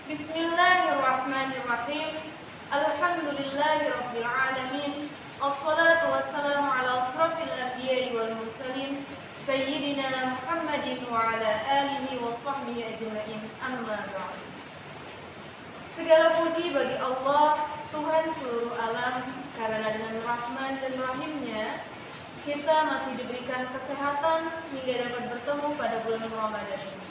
Bismillahirrahmanirrahim. Alhamdulillahirabbil alamin. Wassalatu wassalamu ala asrafil anbiya'i wal mursalin sayyidina Muhammadin wa ala alihi wa sahbihi ajma'in. Amma ba'd. Segala puji bagi Allah, Tuhan seluruh alam, karena dengan Rahman dan Rahimnya kita masih diberikan kesehatan hingga dapat bertemu pada bulan Ramadan ini.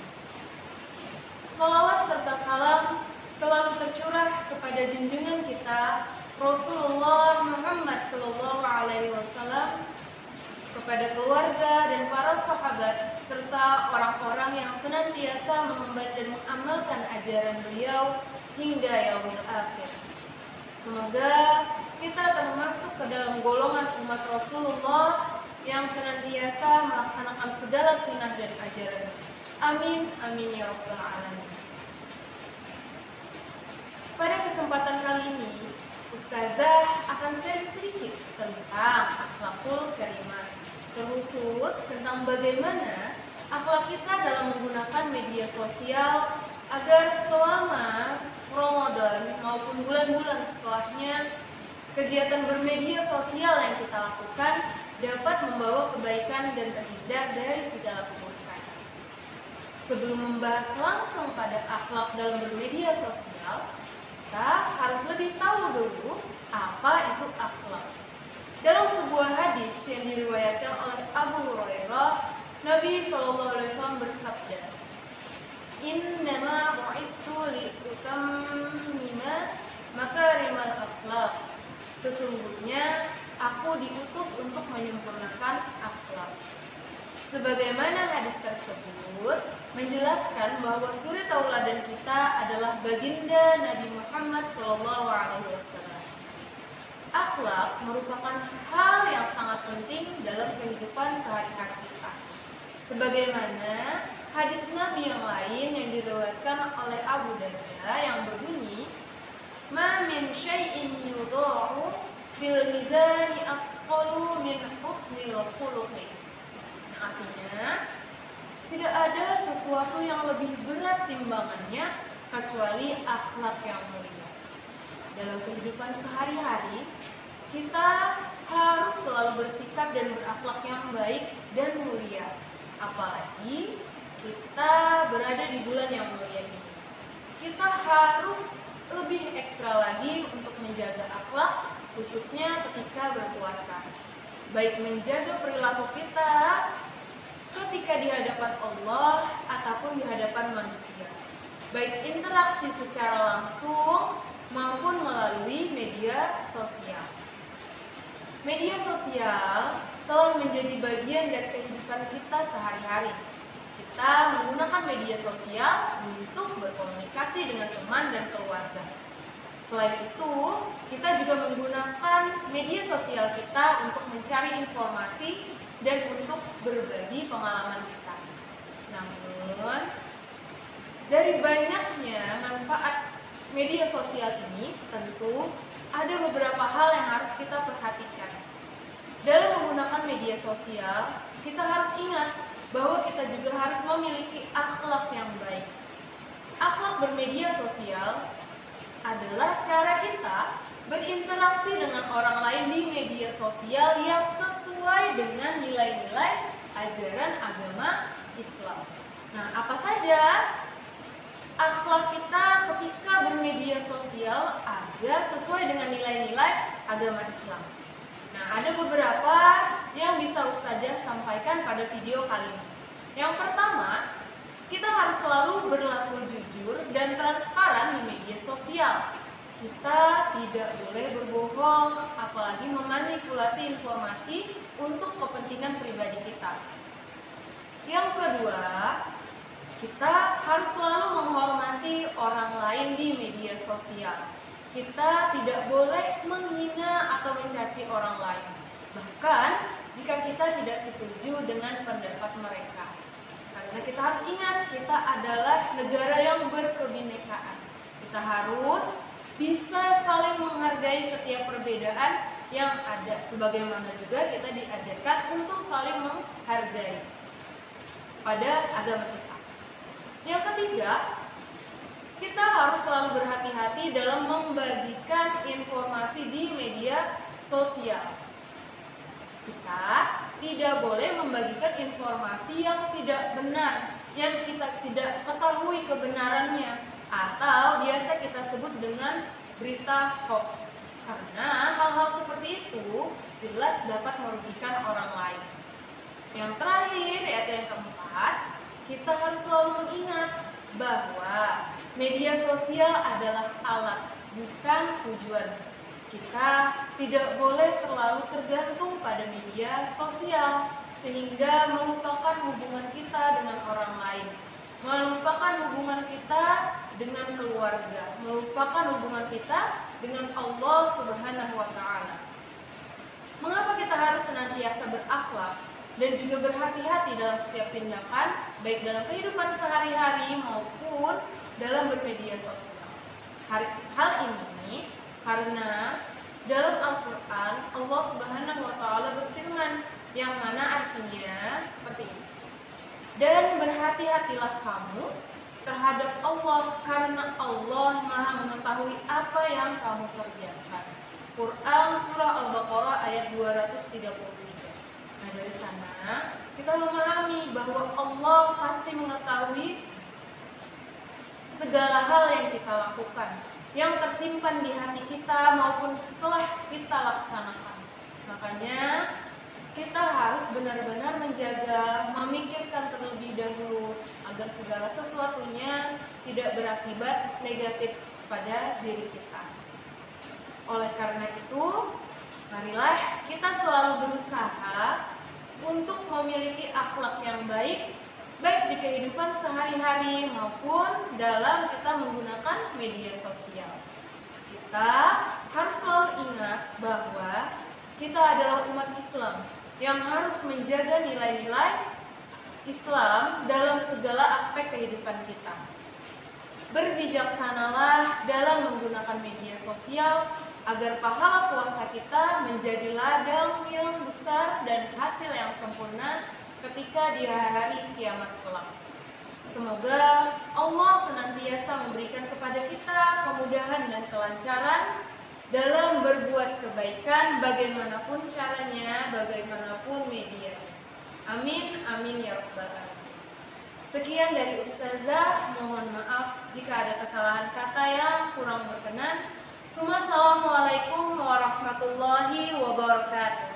Salawat serta salam selalu tercurah kepada junjungan kita Rasulullah Muhammad SAW, kepada keluarga dan para sahabat serta orang-orang yang senantiasa mengemban dan mengamalkan ajaran beliau hingga yaumil akhir. Semoga kita termasuk ke dalam golongan umat Rasulullah yang senantiasa melaksanakan segala sunnah dan ajaran. Amin, amin ya rabbal alamin. Pada kesempatan kali ini, Ustazah akan sharing sedikit tentang akhlakul karimah, terkhusus tentang bagaimana akhlak kita dalam menggunakan media sosial agar selama Ramadan maupun bulan-bulan setelahnya kegiatan bermedia sosial yang kita lakukan dapat membawa kebaikan dan terhindar dari segala keburukan. Sebelum membahas langsung pada akhlak dalam bermedia sosial, kita harus lebih tahu dulu apa itu akhlak. Dalam sebuah hadis yang diriwayatkan oleh Abu Hurairah, Nabi SAW bersabda, "Innama bu'istu liutammima makarimal akhlak." Sesungguhnya aku diutus untuk menyempurnakan akhlak. Sebagaimana hadis tersebut menjelaskan bahwa suri tauladan kita adalah baginda Nabi Muhammad SAW. Akhlak merupakan hal yang sangat penting dalam kehidupan sehari-hari kita. Sebagaimana hadis Nabi yang lain yang diriwayatkan oleh Abu Darda yang berbunyi, "Ma min syai'in yudha'u fil mizani asqalu min husnil khuluqi." Artinya, tidak ada sesuatu yang lebih berat timbangannya kecuali akhlak yang mulia. Dalam kehidupan sehari-hari, kita harus selalu bersikap dan berakhlak yang baik dan mulia. Apalagi kita berada di bulan yang mulia ini. Kita harus lebih ekstra lagi untuk menjaga akhlak, khususnya ketika berpuasa. Baik menjaga perilaku kita ketika di hadapan Allah ataupun di hadapan manusia, baik interaksi secara langsung maupun melalui media sosial. Media sosial telah menjadi bagian dari kehidupan kita sehari-hari. Kita menggunakan media sosial untuk berkomunikasi dengan teman dan keluarga. Selain itu, kita juga menggunakan media sosial kita untuk mencari informasi dan untuk berbagi pengalaman kita. Namun, dari banyaknya manfaat media sosial ini, tentu ada beberapa hal yang harus kita perhatikan. Dalam menggunakan media sosial, kita harus ingat bahwa kita juga harus memiliki akhlak yang baik. Akhlak bermedia sosial adalah cara kita berinteraksi dengan orang lain di media sosial yang sesuai dengan nilai-nilai ajaran agama Islam. Nah, apa saja akhlak kita ketika bermedia sosial agar sesuai dengan nilai-nilai agama Islam? Nah, ada beberapa yang bisa Ustazah sampaikan pada video kali ini. Yang pertama, kita harus selalu berlaku jujur dan transparan di media sosial. Kita tidak boleh berbohong, apalagi memanipulasi informasi untuk kepentingan pribadi kita. Yang kedua, kita harus selalu menghormati orang lain di media sosial. Kita tidak boleh menghina atau mencaci orang lain, bahkan jika kita tidak setuju dengan pendapat mereka. Karena kita harus ingat, kita adalah negara yang berkebinekaan. Kita harus bisa saling menghargai setiap perbedaan yang ada, sebagaimana juga kita diajarkan untuk saling menghargai pada agama kita. Yang ketiga, kita harus selalu berhati-hati dalam membagikan informasi di media sosial. Kita tidak boleh membagikan informasi yang tidak benar, yang kita tidak ketahui kebenarannya, atau biasa kita sebut dengan berita hoax. Karena hal-hal seperti itu jelas dapat merugikan orang lain. Yang terakhir, yaitu yang keempat, kita harus selalu mengingat bahwa media sosial adalah alat, bukan tujuan. Kita tidak boleh terlalu tergantung pada media sosial sehingga melupakan hubungan kita dengan orang lain, melupakan hubungan kita dengan keluarga, melupakan hubungan kita dengan Allah Subhanahu wa Ta'ala. Mengapa kita harus senantiasa berakhlak dan juga berhati-hati dalam setiap tindakan, baik dalam kehidupan sehari-hari maupun dalam bermedia sosial? Hal ini karena dalam Al-Quran Allah Subhanahu wa Ta'ala berfirman, yang mana artinya seperti ini: dan berhati-hatilah kamu terhadap Allah, karena Allah Maha mengetahui apa yang kamu kerjakan. Quran Surah Al-Baqarah ayat 233. Nah, dari sana kita memahami bahwa Allah pasti mengetahui segala hal yang kita lakukan, yang tersimpan di hati kita maupun telah kita laksanakan. Makanya kita harus benar-benar menjaga, memikirkan terlebih dahulu agar segala sesuatunya tidak berakibat negatif pada diri kita. Oleh karena itu, marilah kita selalu berusaha untuk memiliki akhlak yang baik, baik di kehidupan sehari-hari maupun dalam kita menggunakan media sosial. Kita harus selalu ingat bahwa kita adalah umat Islam yang harus menjaga nilai-nilai Islam dalam segala aspek kehidupan kita. Berbijaksanalah dalam menggunakan media sosial agar pahala puasa kita menjadi ladang yang besar dan hasil yang sempurna ketika di hari kiamat kelak. Semoga Allah senantiasa memberikan kepada kita kemudahan dan kelancaran dalam berbuat kebaikan bagaimanapun caranya, bagaimanapun medianya. Amin, amin ya rabbal alamin. Sekian dari Ustazah, mohon maaf jika ada kesalahan kata yang kurang berkenan. Assalamualaikum warahmatullahi wabarakatuh.